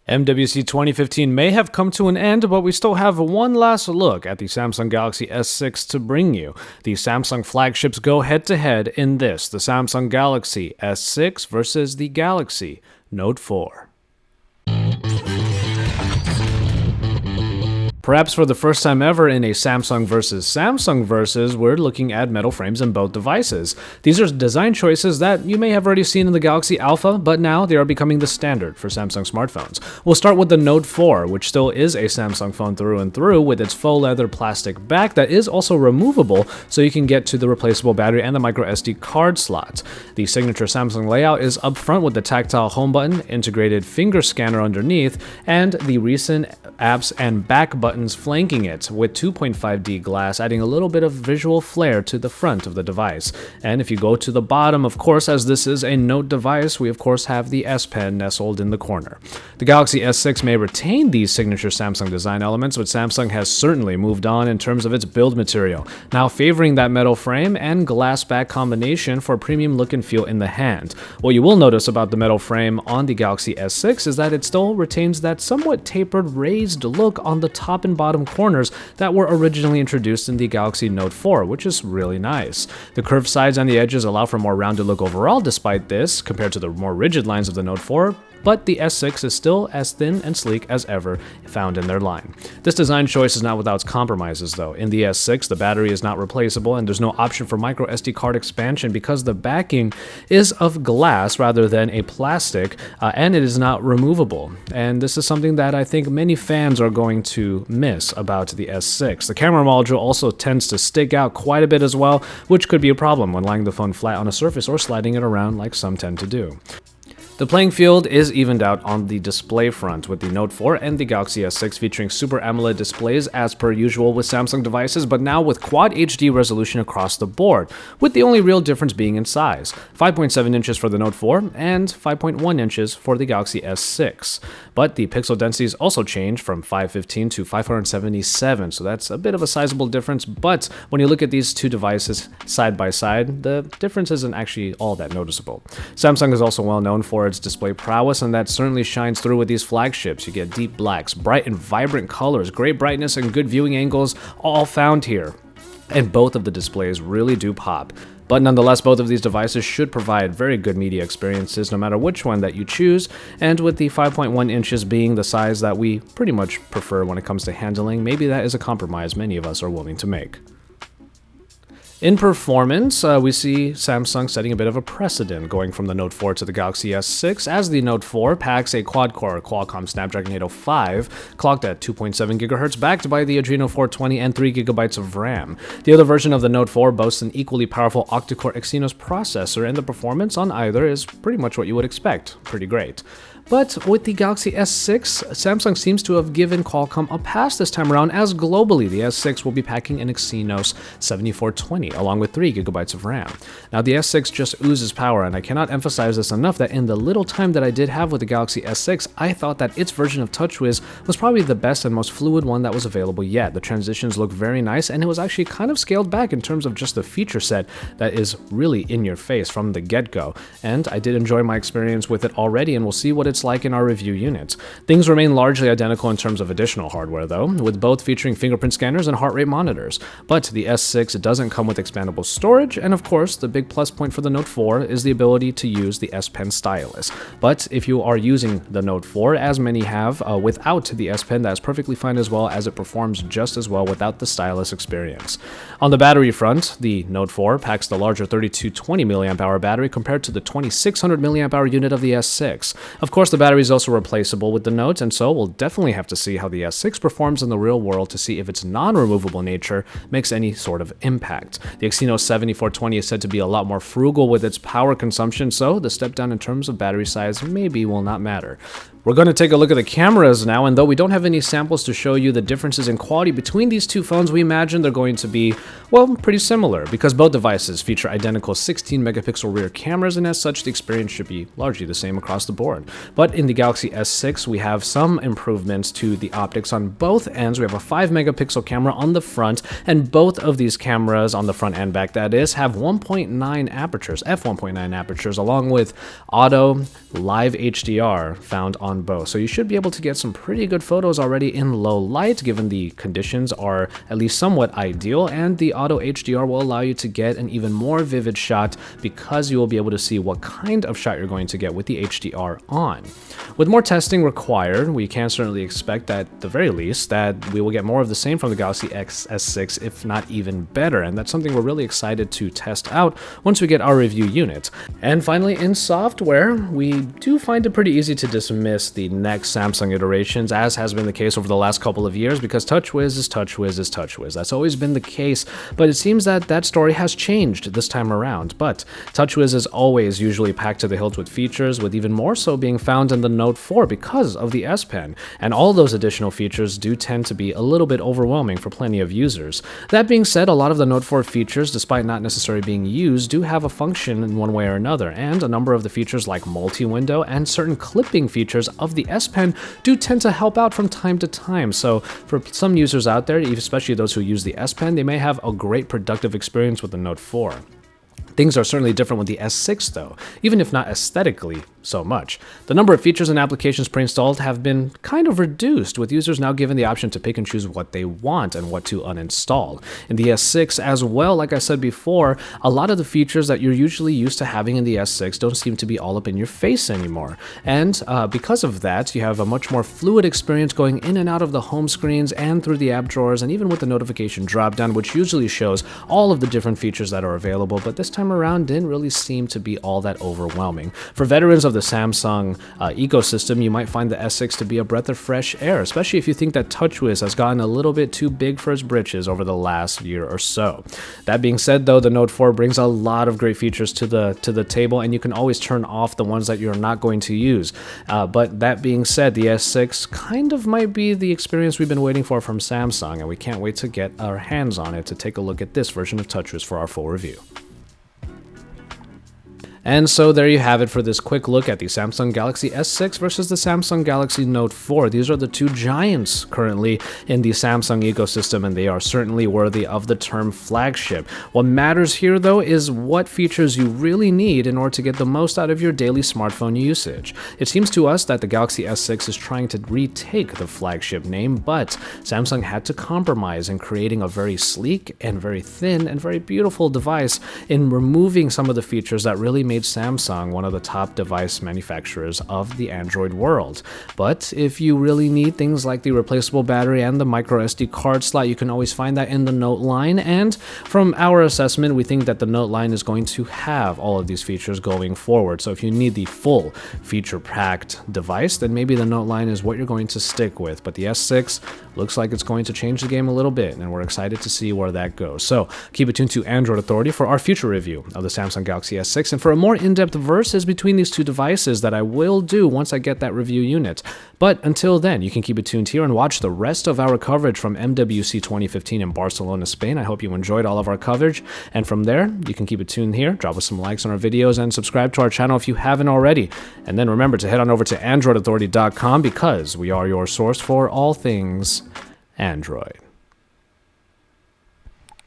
MWC 2015 may have come to an end, but we still have one last look at the Samsung Galaxy S6 to bring you. The Samsung flagships go head-to-head in this, the Samsung Galaxy S6 versus the Galaxy Note 4. Perhaps for the first time ever in a Samsung versus, we're looking at metal frames in both devices. These are design choices that you may have already seen in the Galaxy Alpha, but now they are becoming the standard for Samsung smartphones. We'll start with the Note 4, which still is a Samsung phone through and through, with its faux leather plastic back that is also removable, so you can get to the replaceable battery and the microSD card slot. The signature Samsung layout is up front with the tactile home button, integrated finger scanner underneath, and the recent apps and back buttons flanking it with 2.5D glass, adding a little bit of visual flair to the front of the device. And if you go to the bottom, of course, as this is a Note device, we of course have the S Pen nestled in the corner. The Galaxy S6 may retain these signature Samsung design elements, but Samsung has certainly moved on in terms of its build material, now favoring that metal frame and glass back combination for a premium look and feel in the hand. What you will notice about the metal frame on the Galaxy S6 is that it still retains that somewhat tapered, raised look on the top and bottom corners that were originally introduced in the Galaxy Note 4, which is really nice. The curved sides and the edges allow for a more rounded look overall despite this, compared to the more rigid lines of the Note 4, but the S6 is still as thin and sleek as ever found in their line. This design choice is not without its compromises though. In the S6, the battery is not replaceable and there's no option for microSD card expansion because the backing is of glass rather than a plastic, and it is not removable. And this is something that I think many fans are going to miss about the S6. The camera module also tends to stick out quite a bit as well, which could be a problem when laying the phone flat on a surface or sliding it around like some tend to do. The playing field is evened out on the display front, with the Note 4 and the Galaxy S6 featuring Super AMOLED displays as per usual with Samsung devices, but now with Quad HD resolution across the board, with the only real difference being in size, 5.7 inches for the Note 4 and 5.1 inches for the Galaxy S6. But the pixel densities also change from 515 to 577, so that's a bit of a sizable difference, but when you look at these two devices side by side, the difference isn't actually all that noticeable. Samsung is also well known for its display prowess, and that certainly shines through with these flagships. You get deep blacks, bright and vibrant colors, great brightness, and good viewing angles all found here. And both of the displays really do pop. But nonetheless, both of these devices should provide very good media experiences no matter which one that you choose, and with the 5.1 inches being the size that we pretty much prefer when it comes to handling, maybe that is a compromise many of us are willing to make. In performance, we see Samsung setting a bit of a precedent going from the Note 4 to the Galaxy S6, as the Note 4 packs a quad-core Qualcomm Snapdragon 805, clocked at 2.7 GHz, backed by the Adreno 420 and 3 GB of RAM. The other version of the Note 4 boasts an equally powerful octa-core Exynos processor, and the performance on either is pretty much what you would expect. Pretty great. But with the Galaxy S6, Samsung seems to have given Qualcomm a pass this time around, as globally the S6 will be packing an Exynos 7420 along with 3 GB of RAM. Now the S6 just oozes power, and I cannot emphasize this enough that in the little time that I did have with the Galaxy S6, I thought that its version of TouchWiz was probably the best and most fluid one that was available yet. The transitions look very nice, and it was actually kind of scaled back in terms of just the feature set that is really in your face from the get-go. And I did enjoy my experience with it already, and we'll see what it's like in our review units. Things remain largely identical in terms of additional hardware though, with both featuring fingerprint scanners and heart rate monitors. But the S6 doesn't come with expandable storage, and of course the big plus point for the Note 4 is the ability to use the S Pen stylus. But if you are using the Note 4, as many have, without the S Pen, that's perfectly fine as well, as it performs just as well without the stylus experience. On the battery front, the Note 4 packs the larger 3220 mAh battery compared to the 2600 mAh unit of the S6. Of course, the battery is also replaceable with the Note, and so we'll definitely have to see how the S6 performs in the real world to see if its non-removable nature makes any sort of impact. The Exynos 7420 is said to be a lot more frugal with its power consumption, so the step down in terms of battery size maybe will not matter. We're going to take a look at the cameras now, and though we don't have any samples to show you the differences in quality between these two phones, we imagine they're going to be, well, pretty similar, because both devices feature identical 16-megapixel rear cameras, and as such, the experience should be largely the same across the board. But in the Galaxy S6, we have some improvements to the optics on both ends. We have a 5-megapixel camera on the front, and both of these cameras on the front and back, that is, have 1.9 apertures, f1.9 apertures, along with auto live HDR found on on both. So you should be able to get some pretty good photos already in low light, given the conditions are at least somewhat ideal, and the auto HDR will allow you to get an even more vivid shot because you will be able to see what kind of shot you're going to get with the HDR on. With more testing required, we can certainly expect at the very least that we will get more of the same from the Galaxy S6, if not even better, and that's something we're really excited to test out once we get our review unit. And finally, in software, we do find it pretty easy to dismiss the next Samsung iterations, as has been the case over the last couple of years, because TouchWiz is TouchWiz is TouchWiz. That's always been the case, but it seems that that story has changed this time around. But TouchWiz is always usually packed to the hilt with features, with even more so being found in the Note 4 because of the S Pen, and all those additional features do tend to be a little bit overwhelming for plenty of users. That being said, a lot of the Note 4 features, despite not necessarily being used, do have a function in one way or another, and a number of the features like multi-window and certain clipping features of the S Pen do tend to help out from time to time. So for some users out there, especially those who use the S Pen, they may have a great productive experience with the Note 4. Things are certainly different with the S6 though, even if not aesthetically so much. The number of features and applications pre-installed have been kind of reduced, with users now given the option to pick and choose what they want and what to uninstall. In the S6 as well, like I said before, a lot of the features that you're usually used to having in the S6 don't seem to be all up in your face anymore. And because of that, you have a much more fluid experience going in and out of the home screens and through the app drawers, and even with the notification dropdown, which usually shows all of the different features that are available, but this time around didn't really seem to be all that overwhelming. For veterans of the Samsung ecosystem, you might find the S6 to be a breath of fresh air, especially if you think that TouchWiz has gotten a little bit too big for its britches over the last year or so. That being said though, the Note 4 brings a lot of great features to the table, and you can always turn off the ones that you're not going to use. But that being said, the S6 kind of might be the experience we've been waiting for from Samsung, and we can't wait to get our hands on it to take a look at this version of TouchWiz for our full review. And so there you have it for this quick look at the Samsung Galaxy S6 versus the Samsung Galaxy Note 4. These are the two giants currently in the Samsung ecosystem, and they are certainly worthy of the term flagship. What matters here though is what features you really need in order to get the most out of your daily smartphone usage. It seems to us that the Galaxy S6 is trying to retake the flagship name, but Samsung had to compromise in creating a very sleek and very thin and very beautiful device in removing some of the features that really made Samsung one of the top device manufacturers of the Android world. But if you really need things like the replaceable battery and the micro SD card slot, you can always find that in the Note line, and from our assessment, we think that the Note line is going to have all of these features going forward. So if you need the full feature-packed device, then maybe the Note line is what you're going to stick with. But the S6 looks like it's going to change the game a little bit, and we're excited to see where that goes. So keep it tuned to Android Authority for our future review of the Samsung Galaxy S6, and for a more in-depth versus between these two devices that I will do once I get that review unit. But until then, you can keep it tuned here and watch the rest of our coverage from MWC 2015 in Barcelona, Spain. I hope you enjoyed all of our coverage, and from there, you can keep it tuned here, drop us some likes on our videos, and subscribe to our channel if you haven't already. And then remember to head on over to AndroidAuthority.com, because we are your source for all things Android.